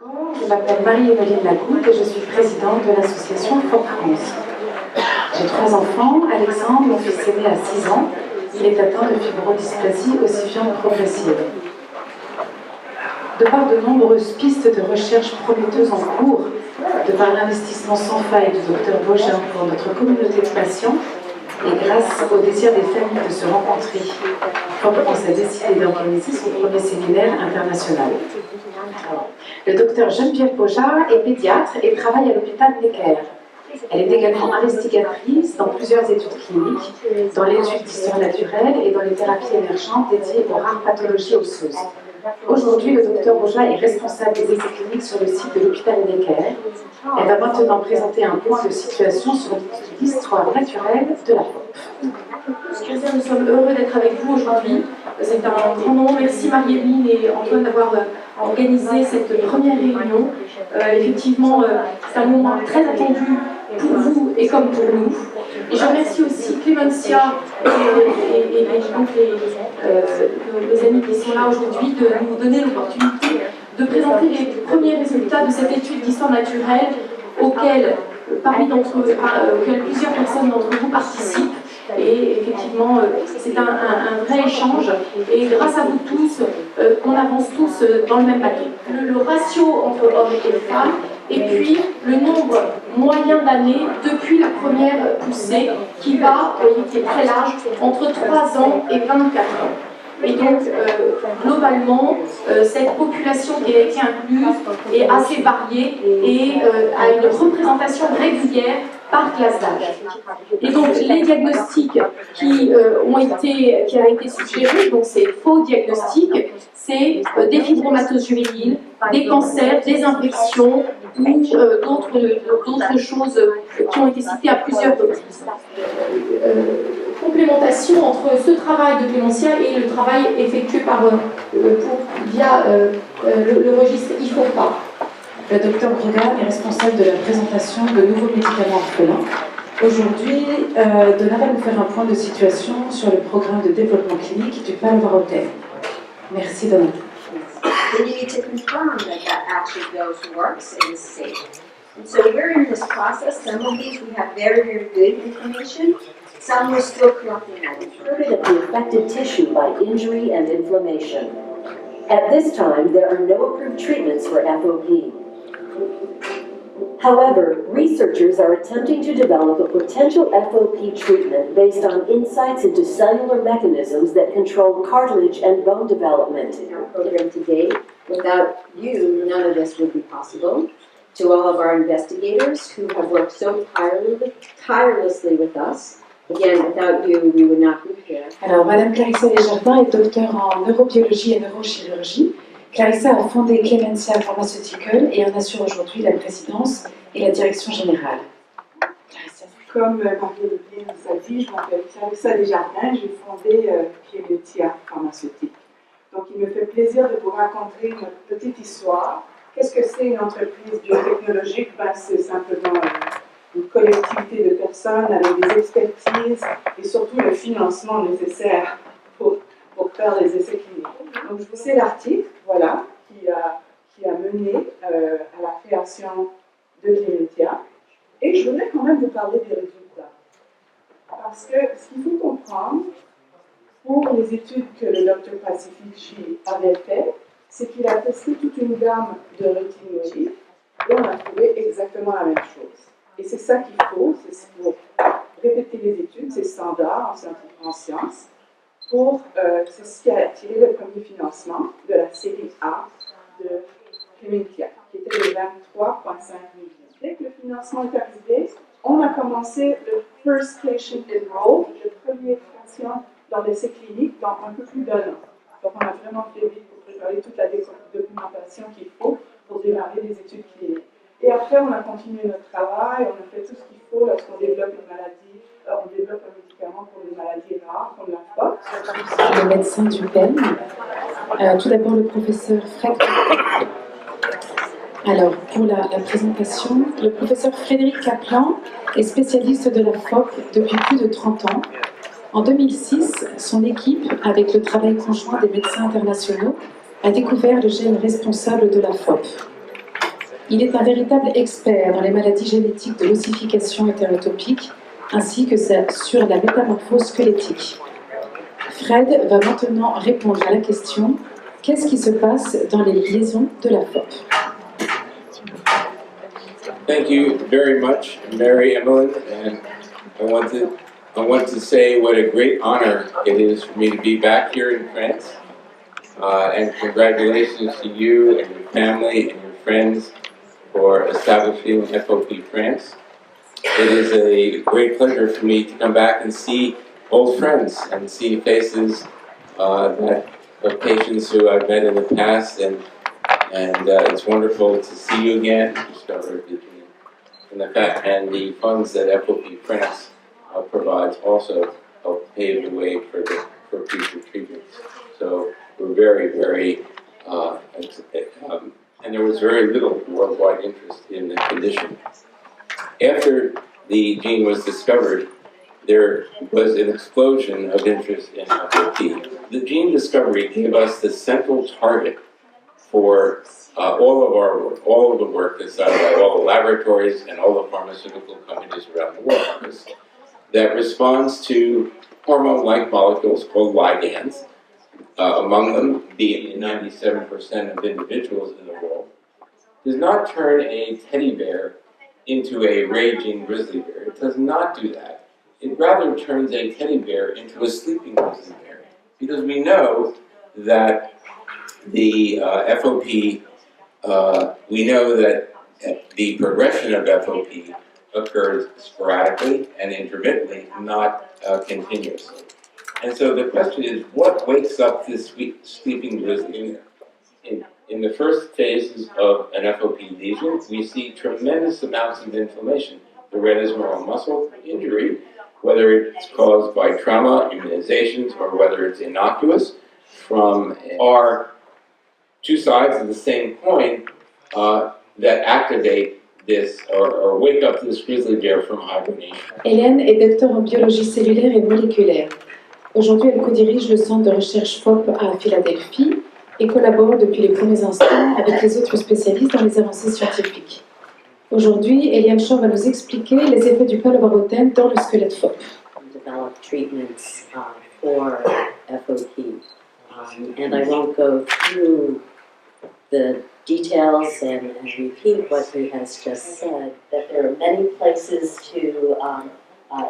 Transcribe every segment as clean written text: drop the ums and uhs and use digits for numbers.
Je m'appelle Marie-Emeline Lagoutte et je suis présidente de l'association FOP France. J'ai 3 enfants. Alexandre, mon fils aîné, a 6 ans. Il est atteint de fibrodysplasie ossifiante progressive. De par de nombreuses pistes de recherche prometteuses en cours, de par l'investissement sans faille du Dr Bogin pour notre communauté de patients, et grâce au désir des familles de se rencontrer, FOP France a décidé d'organiser son premier séminaire international. Le docteur Geneviève Bogin est pédiatre et travaille à l'hôpital Necker. Elle est également investigatrice dans plusieurs études cliniques, dans l'étude d'histoire naturelle et dans les thérapies émergentes dédiées aux rares pathologies osseuses. Aujourd'hui, le docteur Bogin est responsable des essais cliniques sur le site de l'hôpital Necker. Elle va maintenant présenter un point de situation sur l'histoire naturelle de la FOP. Nous sommes heureux d'être avec vous aujourd'hui. C'est un grand moment. Merci Marie-Emeline et Antoine d'avoir organisé cette première réunion. Effectivement, c'est un moment très attendu pour vous et comme pour nous. Et je remercie aussi Clémentia et donc nos amis qui sont là aujourd'hui de nous donner l'opportunité de présenter les premiers résultats de cette étude d'histoire naturelle auquel plusieurs personnes d'entre vous participent. Et effectivement, c'est un vrai échange. Et grâce à vous tous, on avance tous dans le même bateau. Le ratio entre hommes et femmes, et puis le nombre moyen d'années depuis la première poussée, qui va, vous voyez, qui est très large, entre 3 ans et 24 ans. Et donc, globalement, cette population qui a été incluse est assez variée et a une représentation régulière par classe d'âge. Et donc, les diagnostics qui a été suggérés, donc c'est faux diagnostics, c'est des fibromatoses juvéniles, des cancers, des infections ou d'autres choses qui ont été citées à plusieurs reprises. Complémentation entre ce travail de Clémentia et le travail effectué via le registre IFOPA. Le docteur Bregal est responsable de la présentation de nouveaux médicaments orphelins. Aujourd'hui, Donna va nous faire un point de situation sur le programme de développement clinique du Palvarotel. Merci Donna. We need to confirm that actually works and is safe. And so we're in this process. Some of these we have very, very good information. Some we're still collecting that information. Of the affected tissue by injury and inflammation. At this time, there are no approved treatments for FOP. However, researchers are attempting to develop a potential FOP treatment based on insights into cellular mechanisms that control cartilage and bone development. In our program today, without you, none of this would be possible. To all of our investigators who have worked so tirelessly with us, again, without you, we would not be here. Alors, Madame Clarissa Desjardins est docteure en neurobiologie et neurochirurgie. Clarissa a fondé Clémentia Pharmaceutical et en assure aujourd'hui la présidence et la direction générale. Clarissa. Comme Marie-Emeline nous a dit, je m'appelle Clarissa Desjardins, j'ai fondé Clémentia Pharmaceutique. Donc, il me fait plaisir de vous raconter notre petite histoire. Qu'est-ce que c'est une entreprise biotechnologique? C'est simplement une collectivité de personnes avec des expertises et surtout le financement nécessaire pour faire les essais cliniques. Donc, je vous sais l'article, voilà, qui a mené à la création de Clémentia. Et je voudrais quand même vous parler des résultats. Parce que ce qu'il faut comprendre, pour les études que le Dr Pacifici avait faites, c'est qu'il a testé toute une gamme de rétinoïdes et on a trouvé exactement la même chose. Et c'est ça qu'il faut, c'est pour répéter les études, c'est standard en sciences. C'est ce qui a attiré le premier financement de la série A de Clémentia, qui était de 23,5 millions. Dès que le financement est arrivé, on a commencé le First Patient Enrolled, le premier patient dans l'essai clinique, dans un peu plus d'1 an. Donc on a vraiment fait vite pour préparer toute la documentation qu'il faut pour démarrer les études cliniques. Et après, on a continué notre travail, on a fait tout ce qu'il faut lorsqu'on développe une maladie, on développe un médicament pour des maladies rares, comme la FOP. Le médecin du PEN. Tout d'abord, le professeur Fred. Alors, pour la présentation, le professeur Frédéric Kaplan est spécialiste de la FOP depuis plus de 30 ans. En 2006, son équipe, avec le travail conjoint des médecins internationaux, a découvert le gène responsable de la FOP. Il est un véritable expert dans les maladies génétiques de l'ossification hétérotopique ainsi que sur la métamorphose squelettique. Fred va maintenant répondre à la question « Qu'est-ce qui se passe dans les liaisons de la FOP ?» Thank you very much, Mary Emmeline, and I want to say what a great honor it is for me to be back here in France, and congratulations to you and your family and your friends for establishing FOP France. It is a great pleasure for me to come back and see old friends and see faces of patients who I've met in the past, and it's wonderful to see you again. And the funds that FOP France provides also help pave the way for future treatments. So we're very, very, and there was very little worldwide interest in the condition. After the gene was discovered, there was an explosion of interest in FOP. The gene discovery gave us the central target for all of our work, all of the work that's done by all the laboratories and all the pharmaceutical companies around the world, that responds to hormone-like molecules called ligands, among them being 97% of individuals in the world, does not turn a teddy bear into a raging grizzly bear. It does not do that. It rather turns a teddy bear into a sleeping grizzly bear, because we know that the FOP, we know that the progression of FOP occurs sporadically and intermittently, not continuously. And so the question is, what wakes up this sleeping grizzly? In the first phases of an FOP lesion, we see tremendous amounts of inflammation. The retinitis neural muscle injury, whether it's caused by trauma, immunizations, or whether it's innocuous, are two sides of the same coin that activate this or wake up this grizzly bear from hibernation. Hélène est docteur en biologie cellulaire et moléculaire. Aujourd'hui, elle co-dirige le centre de recherche FOP à Philadelphie et collabore depuis les premiers instants avec les autres spécialistes dans les avancées scientifiques. Aujourd'hui, Eliane Shaw va nous expliquer les effets du palovarotène dans le squelette FOP. Develop treatments for FOP, and I won't go through the details and repeat what he has just said, that there are many places to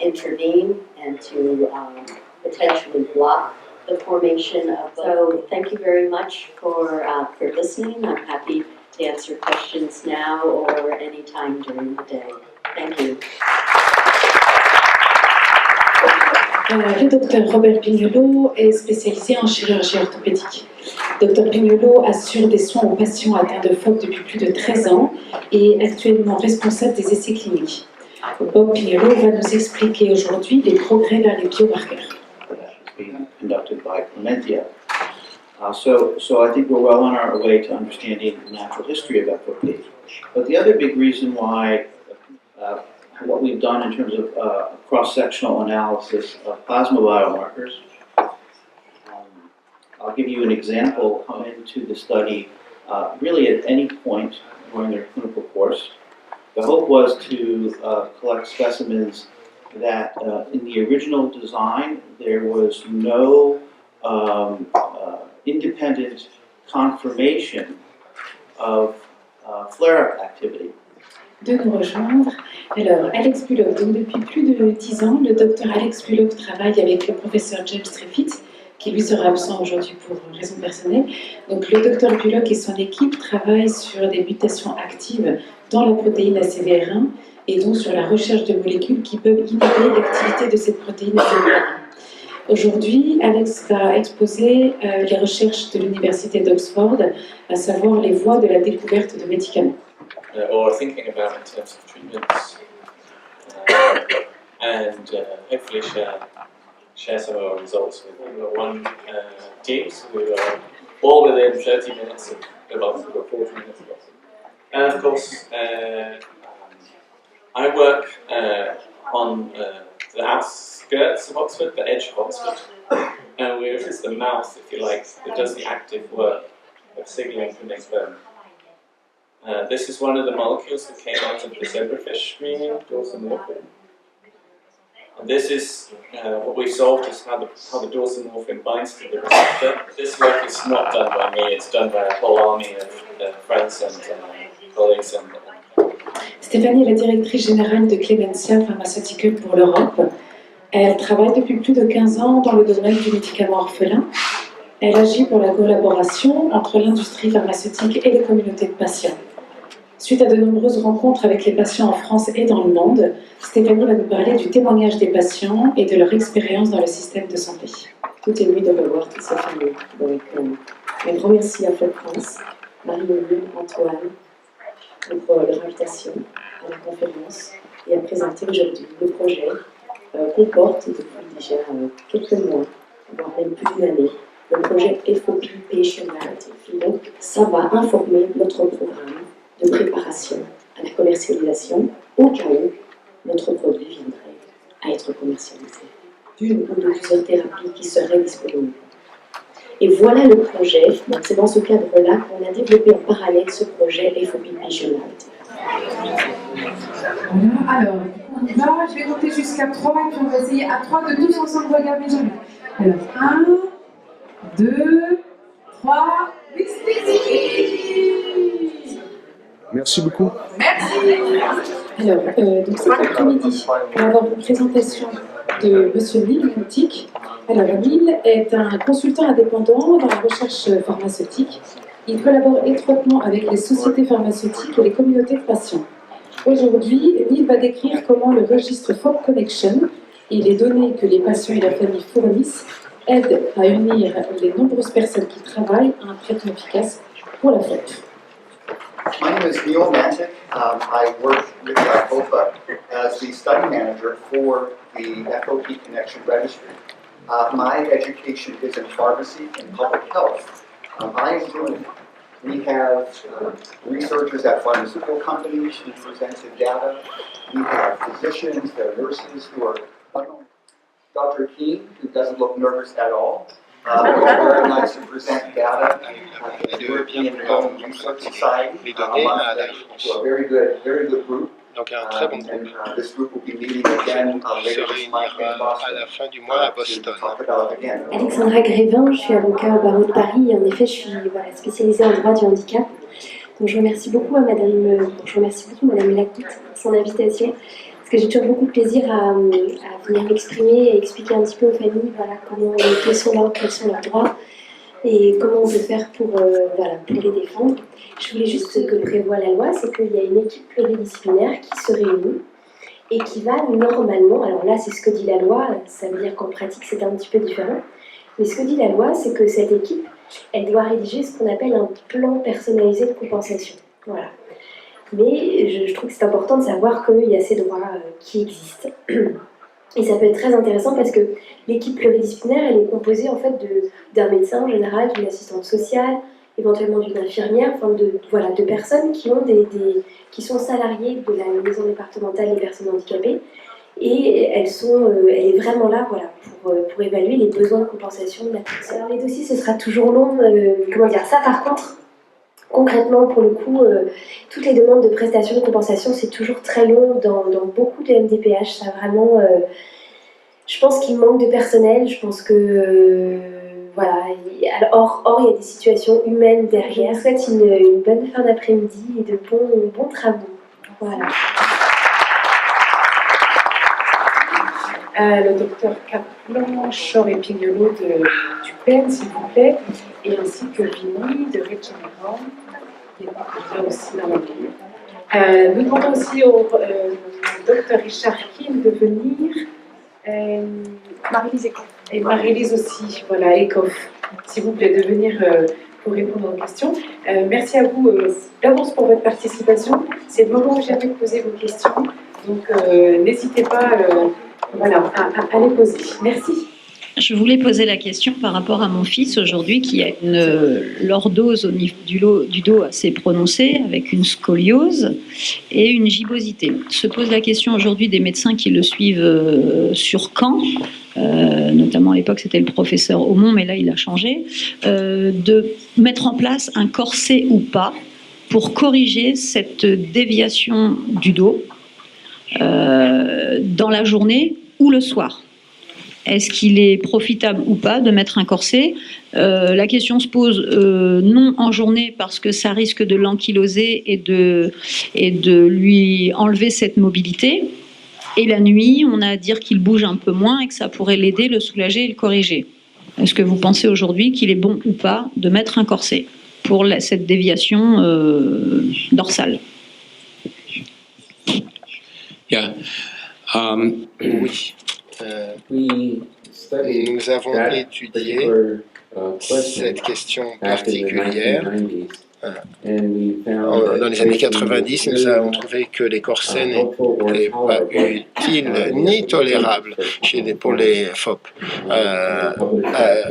intervene and to potentially block the formation of. So thank you very much for listening. I'm happy to answer questions now or any time during the day. Thank you. Le docteur Robert Pignolo est spécialisé en chirurgie orthopédique. Dr Pignolo assure des soins aux patients atteints de FOP depuis plus de 13 ans et est actuellement responsable des essais cliniques. Bob Pignolo va nous expliquer aujourd'hui les progrès vers les biomarqueurs. Being conducted by Promentia. So I think we're well on our way to understanding the natural history of FOP. But the other big reason why what we've done in terms of cross-sectional analysis of plasma biomarkers, I'll give you an example. Come into the study really at any point during their clinical course. The hope was to collect specimens that in the original design there was no independent confirmation of flare-up activity. De nous rejoindre. Alors, Alex Bullock. Donc, depuis plus de 10 ans, le docteur Alex Bullock travaille avec le professeur James Triffitt, qui lui sera absent aujourd'hui pour raisons personnelles. Donc, le docteur Bullock et son équipe travaillent sur des mutations actives dans la protéine ACVR1 et donc sur la recherche de molécules qui peuvent inhiber l'activité de cette protéine ACVR1. Aujourd'hui, Alex va exposer les recherches de l'Université d'Oxford, à savoir les voies de la découverte de médicaments. Or thinking about in terms of treatments, and hopefully share some of our results with one teams who are all within 30 minutes of Oxford, or 40 minutes of Oxford. And of course, I work on the outskirts of Oxford, the edge of Oxford, and it's the mouse, if you like, that does the active work of signalling from the experiment. This is one of the molecules that came out of the zebrafish screening, dorsomorphin. And this is what we solved is how the dorsomorphin binds to the receptor. This work is not done by me, it's done by a whole army of friends and colleagues. Stéphanie est la directrice générale de Clemencia Pharmaceutical pour l'Europe. Elle travaille depuis plus de 15 ans dans le domaine du médicament orphelin. Elle agit pour la collaboration entre l'industrie pharmaceutique et les communautés de patients. Suite à de nombreuses rencontres avec les patients en France et dans le monde, Stéphanie va nous parler du témoignage des patients et de leur expérience dans le système de santé. Tout ému de revoir toute sa famille. Donc, un grand merci à Fleur France, Marie-Louise, Antoine, pour leur invitation à la conférence et à présenter aujourd'hui le projet qu'on porte depuis déjà quelques mois, voire même plus d'une année, le projet FOP Patient Narrative. Et donc, ça va informer notre programme de préparation à la commercialisation au cas où notre produit viendrait à être commercialisé. D'une ou de plusieurs thérapies qui seraient disponibles. Et voilà le projet, donc c'est dans ce cadre-là qu'on a développé en parallèle ce projet FOP Patient Narrative. Voilà, alors, on y va, je vais compter jusqu'à 3 et puis on va essayer à 3 de tous ensemble regarder jamais. Alors, 1, 2, 3, Merci beaucoup. Alors, donc cet après-midi, on va avoir une présentation de M. Neil Boutique. Alors, Neil est un consultant indépendant dans la recherche pharmaceutique. Il collabore étroitement avec les sociétés pharmaceutiques et les communautés de patients. Aujourd'hui, Neil va décrire comment le registre FOP Connection et les données que les patients et leurs familles fournissent aident à unir les nombreuses personnes qui travaillent à un traitement efficace pour la FOP. My name is Neil Mantic. I work with FOPA as the study manager for the FOP Connection Registry. My education is in pharmacy and public health. I am doing it. We have researchers at pharmaceutical companies who presented data. We have physicians, there are nurses who are Dr. Keene, who doesn't look nervous at all. Very nice to present data at the European Bone Research Society. A very good group. Donc un très bon groupe This group will be meeting again qui se later this month in réunira à Boston. la fin du mois à Boston. Alexandra Grévin, je suis avocat au barreau de Paris et en effet je suis spécialisée en droit du handicap. Donc je remercie beaucoup Madame Lacoute pour son invitation parce que j'ai toujours beaucoup de plaisir à venir m'exprimer et expliquer un petit peu aux familles quels sont leurs droits et comment on peut faire pour les défendre. Je voulais juste ce que prévoit la loi, c'est qu'il y a une équipe pluridisciplinaire qui se réunit et qui va normalement, alors là c'est ce que dit la loi, ça veut dire qu'en pratique c'est un petit peu différent, mais ce que dit la loi c'est que cette équipe, elle doit rédiger ce qu'on appelle un plan personnalisé de compensation. Voilà. Mais je trouve que c'est important de savoir qu'il y a ces droits qui existent. Et ça peut être très intéressant parce que l'équipe pluridisciplinaire, elle est composée en fait d'un médecin en général, d'une assistante sociale, éventuellement d'une infirmière, enfin de personnes qui qui sont salariées de la maison départementale des personnes handicapées. Et elle est vraiment là pour évaluer les besoins de compensation de la personne. Alors les dossiers, ce sera toujours long, ça par contre, concrètement pour le coup, toutes les demandes de prestations de compensation, c'est toujours très long dans beaucoup de MDPH, ça vraiment... je pense qu'il manque de personnel, je pense que... Or, il y a des situations humaines derrière. Je souhaite une bonne fin d'après-midi et de bons travaux. Voilà. Le docteur Kaplan, Chor et Pignolo du PEN, s'il vous plaît, et ainsi que Vini de Regeneron, qui est là aussi dans la ville. Nous demandons aussi au docteur Richard Kim de venir. Marie-Lise Ecoff. Et Marie-Lise aussi, Ecoff, s'il vous plaît, de venir pour répondre aux questions. Merci à vous d'avance pour votre participation. C'est le moment où j'ai envie de poser vos questions, donc n'hésitez pas à les poser. Merci. Je voulais poser la question par rapport à mon fils aujourd'hui qui a une lordose au niveau du dos assez prononcée avec une scoliose et une gibbosité. Se pose la question aujourd'hui des médecins qui le suivent sur Caen, notamment à l'époque c'était le professeur Aumont, mais là il a changé, de mettre en place un corset ou pas pour corriger cette déviation du dos dans la journée ou le soir. Est-ce qu'il est profitable ou pas de mettre un corset? La question se pose non en journée parce que ça risque de l'ankyloser et de lui enlever cette mobilité. Et la nuit, on a à dire qu'il bouge un peu moins et que ça pourrait l'aider, le soulager et le corriger. Est-ce que vous pensez aujourd'hui qu'il est bon ou pas de mettre un corset pour cette déviation dorsale? Yeah. Oui. Nous avons étudié cette question particulière. Dans les années 90, nous avons trouvé que les corsets n'étaient pas utiles ni tolérables pour les FOP.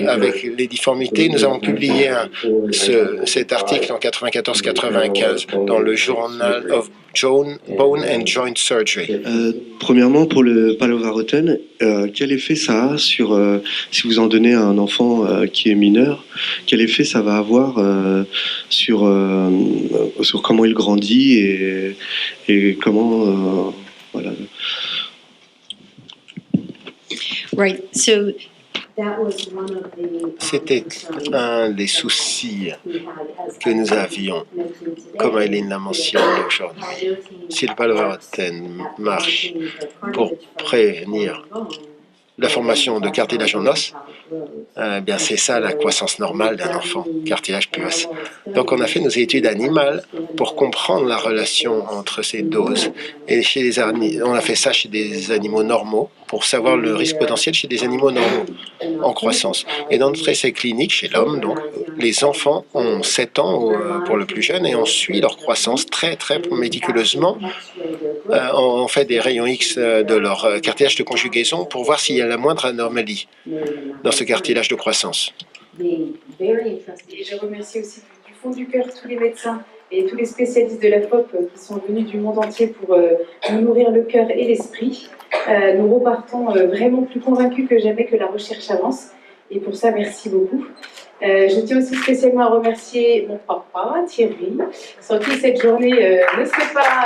Avec les difformités, nous avons publié cet article en 94-95 dans le Journal of Bone and Joint Surgery. Premièrement, pour le palovaroten, quel effet ça a sur, si vous en donnez à un enfant qui est mineur, quel effet ça va avoir sur comment il grandit et comment... voilà. Right. So c'était un des soucis que nous avions, comme Eileen l'a mentionné aujourd'hui. Si le palovaroten marche pour prévenir la formation de cartilage en os, bien c'est ça la croissance normale d'un enfant, cartilage plus os. Donc on a fait nos études animales pour comprendre la relation entre ces doses. Et on a fait ça chez des animaux normaux pour savoir le risque potentiel chez des animaux normaux en croissance. Et dans notre essai clinique chez l'homme, donc les enfants ont 7 ans pour le plus jeune et on suit leur croissance très très méticuleusement. On fait des rayons X de leur cartilage de conjugaison pour voir s'il y a la moindre anomalie dans ce cartilage de croissance. Et je remercie aussi du fond du cœur tous les médecins et tous les spécialistes de la FOP qui sont venus du monde entier pour nous nourrir le cœur et l'esprit. Nous repartons vraiment plus convaincus que jamais que la recherche avance. Et pour ça, merci beaucoup. Je tiens aussi spécialement à remercier mon papa, Thierry, sans qui cette journée ne serait pas